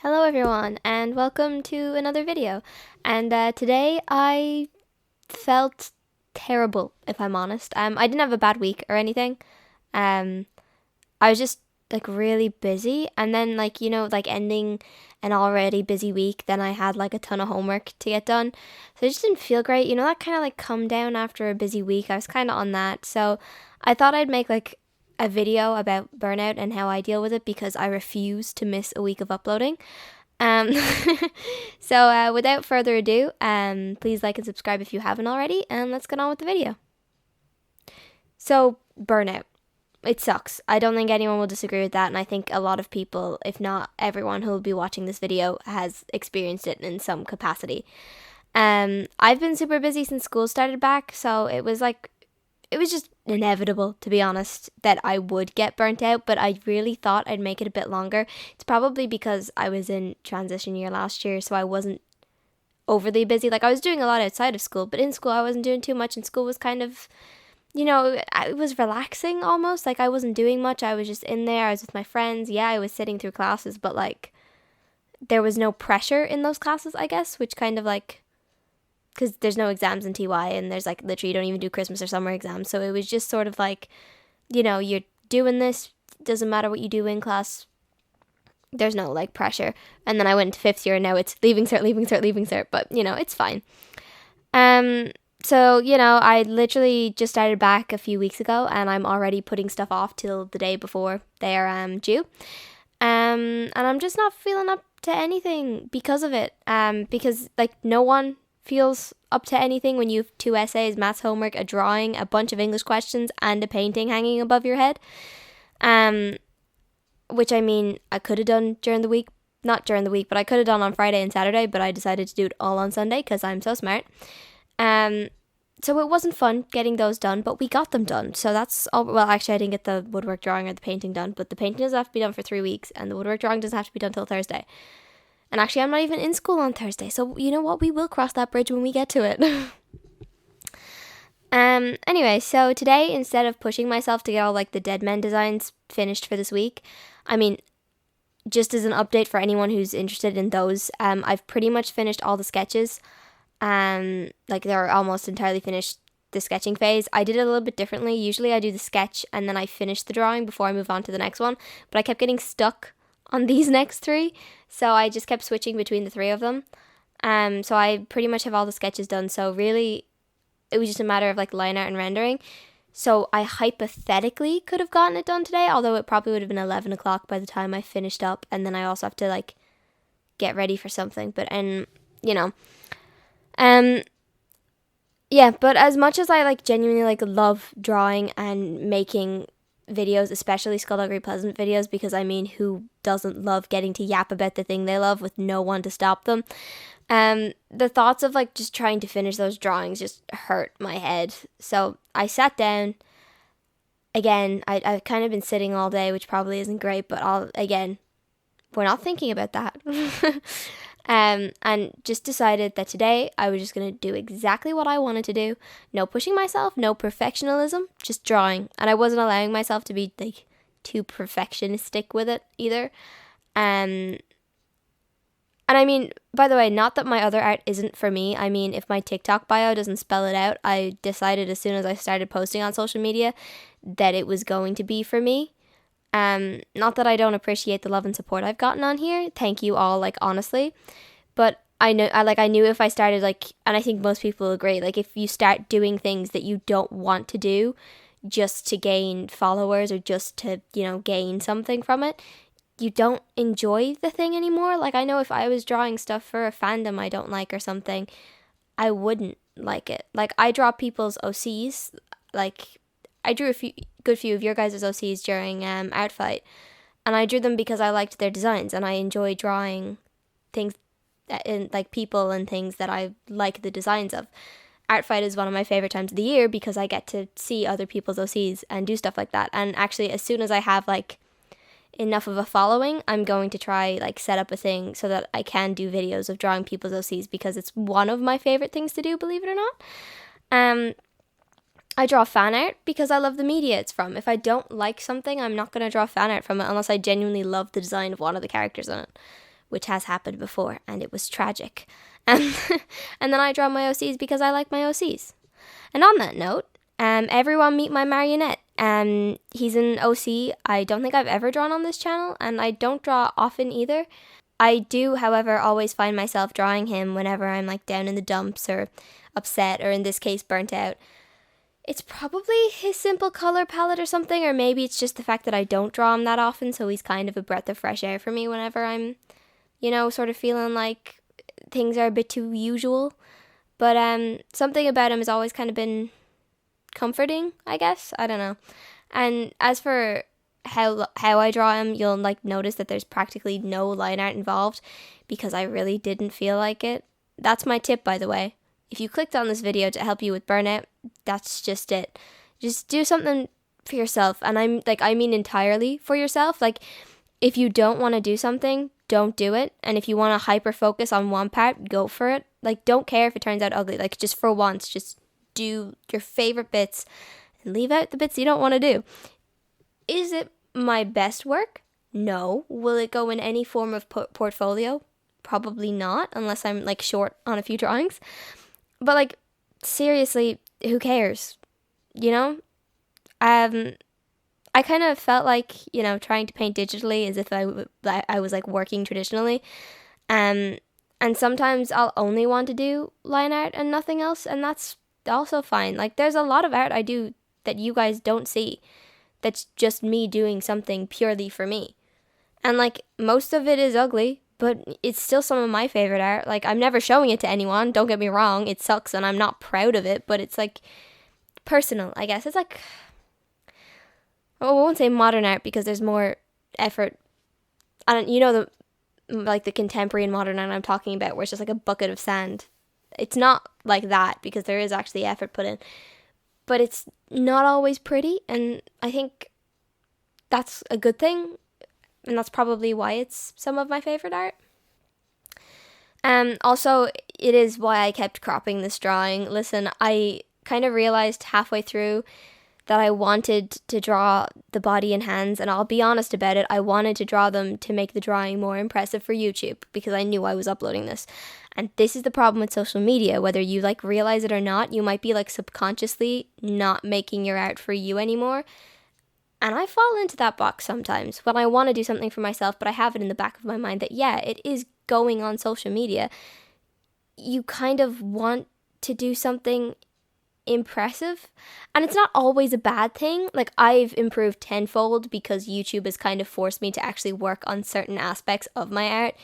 Hello everyone and welcome to another video. And today I felt terrible, if I'm honest. I didn't have a bad week or anything. Um I was just like really busy, and then like ending an already busy week, then I had like a ton of homework to get done. So I just didn't feel great. That kind of like come down after a busy week. I was kind of on that. So I thought I'd make like a video about burnout and how I deal with it because I refuse to miss a week of uploading. Um, so without further ado, please like and subscribe if you haven't already, and let's get on with the video. So, burnout. It sucks. I don't think anyone will disagree with that, and I think a lot of people, if not everyone who will be watching this video, has experienced it in some capacity. I've been super busy since school started back, so it was just inevitable, to be honest, that I would get burnt out, but I really thought I'd make it a bit longer. It's probably because I was in transition year last year, so I wasn't overly busy. Like, I was doing a lot outside of school, but in school I wasn't doing too much, and school was kind of, it was relaxing almost. Like, I wasn't doing much. I was just in there. I was with my friends. Yeah, I was sitting through classes, but like, there was no pressure in those classes, I guess, which kind of like, because there's no exams in TY, and there's like literally you don't even do Christmas or summer exams. So it was just sort of like, you're doing this, doesn't matter what you do in class, there's no like pressure. And then I went into fifth year, and now it's leaving cert, leaving cert, leaving cert, but it's fine. So, I literally just started back a few weeks ago, and I'm already putting stuff off till the day before they're due. And I'm just not feeling up to anything because of it. Because like no one feels up to anything when you have 2 essays, maths homework, a drawing, a bunch of English questions, and a painting hanging above your head. Which I mean, I could have done during the week. Not during the week, but I could have done on Friday and Saturday, but I decided to do it all on Sunday because I'm so smart. So it wasn't fun getting those done, but we got them done. So that's all. Well, actually, I didn't get the woodwork drawing or the painting done, but the painting doesn't have to be done for 3 weeks, and the woodwork drawing doesn't have to be done till Thursday. And actually, I'm not even in school on Thursday, so you know what? We will cross that bridge when we get to it. Anyway, so today, instead of pushing myself to get all like the Dead Men designs finished for this week, I mean, just as an update for anyone who's interested in those, I've pretty much finished all the sketches. Like they're almost entirely finished the sketching phase. I did it a little bit differently. Usually I do the sketch and then I finish the drawing before I move on to the next one, but I kept getting stuck on these next 3, so I just kept switching between the 3 of them. So I pretty much have all the sketches done, so really it was just a matter of like line art and rendering. So I hypothetically could have gotten it done today, although it probably would have been 11 o'clock by the time I finished up, and then I also have to like get ready for something, yeah, but as much as I like genuinely like love drawing and making videos, especially Skullduggery Pleasant videos, because I mean, who doesn't love getting to yap about the thing they love with no one to stop them? The thoughts of like just trying to finish those drawings just hurt my head. So I sat down. Again, I've kind of been sitting all day, which probably isn't great, but we're not thinking about that. And just decided that today I was just going to do exactly what I wanted to do. No pushing myself, no perfectionism, just drawing. And I wasn't allowing myself to be like too perfectionistic with it either. And I mean, by the way, not that my other art isn't for me. I mean, if my TikTok bio doesn't spell it out, I decided as soon as I started posting on social media that it was going to be for me. Not that I don't appreciate the love and support I've gotten on here. Thank you all, like, honestly. But I knew if I started, like, and I think most people agree, like, if you start doing things that you don't want to do just to gain followers or just to, gain something from it, you don't enjoy the thing anymore. Like, I know if I was drawing stuff for a fandom I don't like or something, I wouldn't like it. Like, I draw people's OCs, like, I drew a good few of your guys' OCs during Art Fight, and I drew them because I liked their designs, and I enjoy drawing things in like people and things that I like the designs of. Art Fight is one of my favorite times of the year because I get to see other people's OCs and do stuff like that. And actually, as soon as I have like enough of a following, I'm going to try like set up a thing so that I can do videos of drawing people's OCs because it's one of my favorite things to do, believe it or not. I draw fan art because I love the media it's from. If I don't like something, I'm not going to draw fan art from it unless I genuinely love the design of one of the characters in it. which has happened before, and it was tragic. And then I draw my OCs because I like my OCs. And on that note, everyone meet my marionette. He's an OC I don't think I've ever drawn on this channel, and I don't draw often either. I do, however, always find myself drawing him whenever I'm like down in the dumps or upset, or in this case, burnt out. It's probably his simple color palette or something, or maybe it's just the fact that I don't draw him that often, so he's kind of a breath of fresh air for me whenever I'm, sort of feeling like things are a bit too usual. But something about him has always kind of been comforting, I guess. I don't know. And as for how I draw him, you'll like notice that there's practically no line art involved because I really didn't feel like it. That's my tip, by the way. If you clicked on this video to help you with burnout, that's just it. Just do something for yourself. And I mean entirely for yourself. Like, if you don't want to do something, don't do it. And if you want to hyper focus on one part, go for it. Like, don't care if it turns out ugly. Like, just for once, just do your favorite bits and leave out the bits you don't want to do. Is it my best work? No. Will it go in any form of portfolio? Probably not, unless I'm like short on a few drawings. But like, seriously, who cares? I kind of felt like, trying to paint digitally as if I was like working traditionally. And sometimes I'll only want to do line art and nothing else, and that's also fine. Like, there's a lot of art I do that you guys don't see. That's just me doing something purely for me. And like, most of it is ugly, but it's still some of my favorite art. Like, I'm never showing it to anyone, don't get me wrong. It sucks and I'm not proud of it, but it's like personal, I guess. It's like, I won't say modern art because there's more effort. The contemporary and modern art I'm talking about, where it's just like a bucket of sand. It's not like that because there is actually effort put in. But it's not always pretty, and I think that's a good thing, and that's probably why it's some of my favorite art. Also, it is why I kept cropping this drawing. Listen, I kind of realized halfway through that I wanted to draw the body and hands, and I'll be honest about it, I wanted to draw them to make the drawing more impressive for YouTube, because I knew I was uploading this. And this is the problem with social media. Whether you like realize it or not, you might be like subconsciously not making your art for you anymore. And I fall into that box sometimes when I want to do something for myself, but I have it in the back of my mind that, yeah, it is going on social media. You kind of want to do something impressive, and it's not always a bad thing. Like, I've improved tenfold because YouTube has kind of forced me to actually work on certain aspects of my art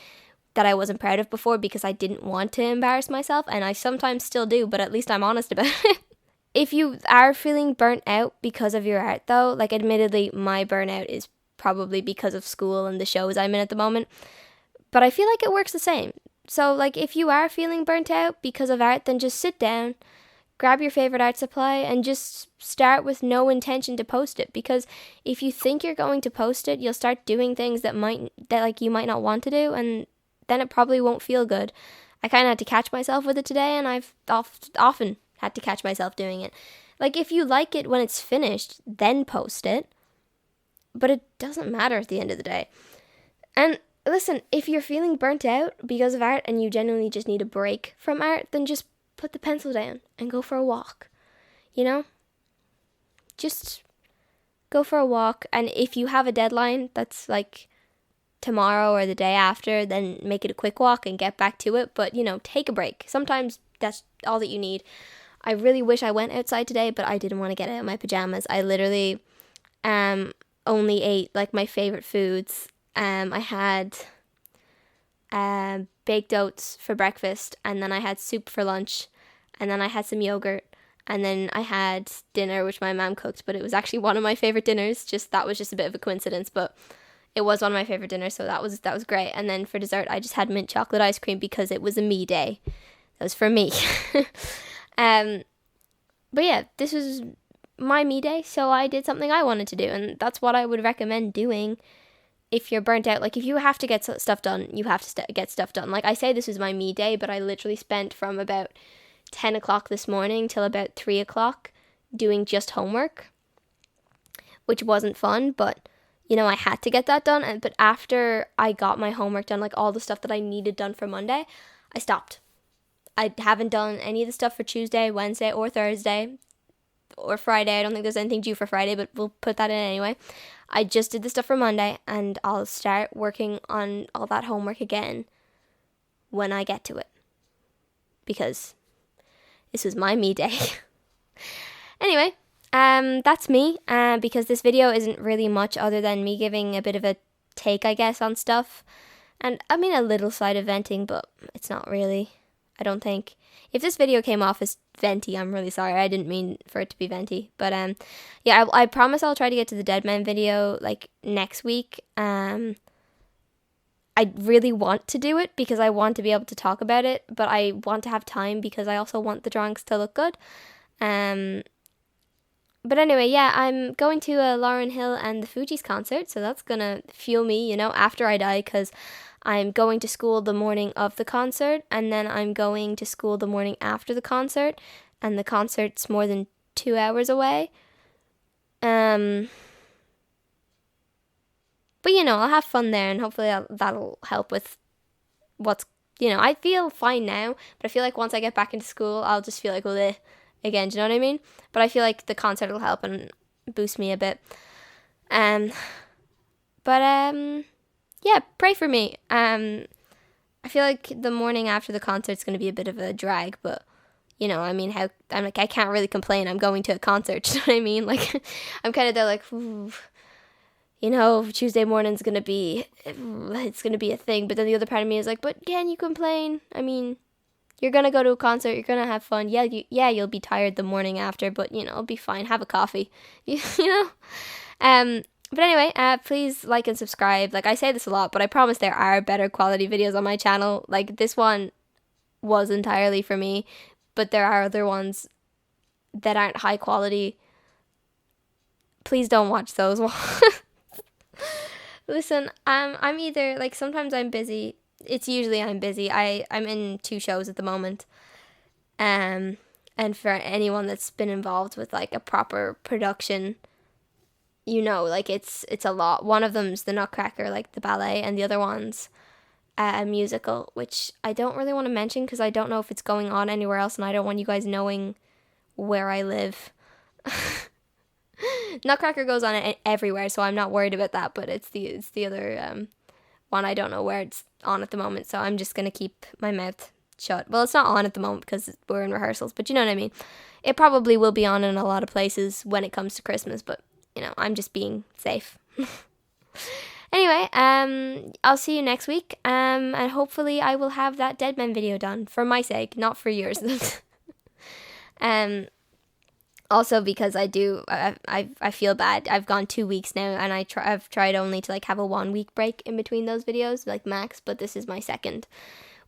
that I wasn't proud of before because I didn't want to embarrass myself, and I sometimes still do, but at least I'm honest about it. If you are feeling burnt out because of your art though, like, admittedly my burnout is probably because of school and the shows I'm in at the moment, but I feel like it works the same. So like, if you are feeling burnt out because of art, then just sit down, grab your favorite art supply, and just start with no intention to post it. Because if you think you're going to post it, you'll start doing things that you might not want to do, and then it probably won't feel good. I kind of had to catch myself with it today, and I've often had to catch myself doing it. Like, if you like it when it's finished, then post it. But it doesn't matter at the end of the day. And listen, if you're feeling burnt out because of art and you genuinely just need a break from art, then just put the pencil down and go for a walk. Just go for a walk. And if you have a deadline that's like tomorrow or the day after, then make it a quick walk and get back to it. But, take a break. Sometimes that's all that you need. I really wish I went outside today, but I didn't want to get out of my pajamas. I literally only ate like my favorite foods. I had baked oats for breakfast, and then I had soup for lunch, and then I had some yogurt, and then I had dinner, which my mom cooked, but it was actually one of my favorite dinners. That was just a bit of a coincidence, but it was one of my favorite dinners, so that was great. And then for dessert, I just had mint chocolate ice cream because it was a me day. That was for me. But yeah, this was my me day, so I did something I wanted to do, and that's what I would recommend doing if you're burnt out. Like, if you have to get stuff done, you have to get stuff done. Like, I say this was my me day, but I literally spent from about 10 o'clock this morning till about 3 o'clock doing just homework, which wasn't fun, but you know, I had to get that done. But after I got my homework done, like all the stuff that I needed done for Monday, I stopped. I haven't done any of the stuff for Tuesday, Wednesday, or Thursday, or Friday. I don't think there's anything due for Friday, but we'll put that in anyway. I just did the stuff for Monday, and I'll start working on all that homework again when I get to it. Because this was my me day. Anyway, that's me. Because this video isn't really much other than me giving a bit of a take, I guess, on stuff. And I mean a little side of venting, but it's not really, I don't think. If this video came off as venti, I'm really sorry. I didn't mean for it to be venti. But yeah, I promise I'll try to get to the Dead Man video like next week. I really want to do it because I want to be able to talk about it, but I want to have time because I also want the drawings to look good. But anyway, yeah, I'm going to a Lauryn Hill and the Fugees concert, so that's gonna fuel me, you know, after I die, because I'm going to school the morning of the concert, and then I'm going to school the morning after the concert, and the concert's more than 2 hours away. But you know, I'll have fun there, and hopefully that'll help with what's, you know, I feel fine now, but I feel like once I get back into school, I'll just feel like, well, again, do you know what I mean? But I feel like the concert will help and boost me a bit. Yeah, pray for me. I feel like the morning after the concert's going to be a bit of a drag, but you know, I mean, I can't really complain. I'm going to a concert, do you know what I mean? Like, I'm kind of there like, ooh, you know, Tuesday morning's going to be, it's going to be a thing. But then the other part of me is like, but can you complain? I mean, you're going to go to a concert, you're going to have fun. Yeah, you'll be tired the morning after, but, you know, it'll be fine. Have a coffee, you know? But anyway, please like and subscribe. Like, I say this a lot, but I promise there are better quality videos on my channel. Like, this one was entirely for me, but there are other ones that aren't high quality. Please don't watch those ones. Listen, I'm either, like, sometimes I'm busy. It's usually I'm busy. I'm in 2 shows at the moment. And for anyone that's been involved with, like, a proper production, you know, like, it's a lot. One of them's the Nutcracker, like, the ballet, and the other one's a musical, which I don't really want to mention because I don't know if it's going on anywhere else, and I don't want you guys knowing where I live. Nutcracker goes on everywhere, so I'm not worried about that, but it's the other one. I don't know where it's on at the moment, so I'm just going to keep my mouth shut. Well, it's not on at the moment because we're in rehearsals, but you know what I mean. It probably will be on in a lot of places when it comes to Christmas, but, you know, I'm just being safe. Anyway, I'll see you next week, and hopefully I will have that Dead Man video done, for my sake, not for yours. Also because I feel bad. I've gone 2 weeks now, and I've tried only to, like, have a 1 week break in between those videos, like, max, but this is my 2nd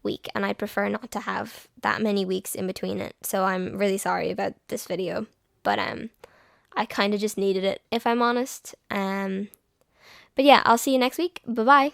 week, and I prefer not to have that many weeks in between it, so I'm really sorry about this video, but I kind of just needed it, if I'm honest. But yeah, I'll see you next week. Bye-bye.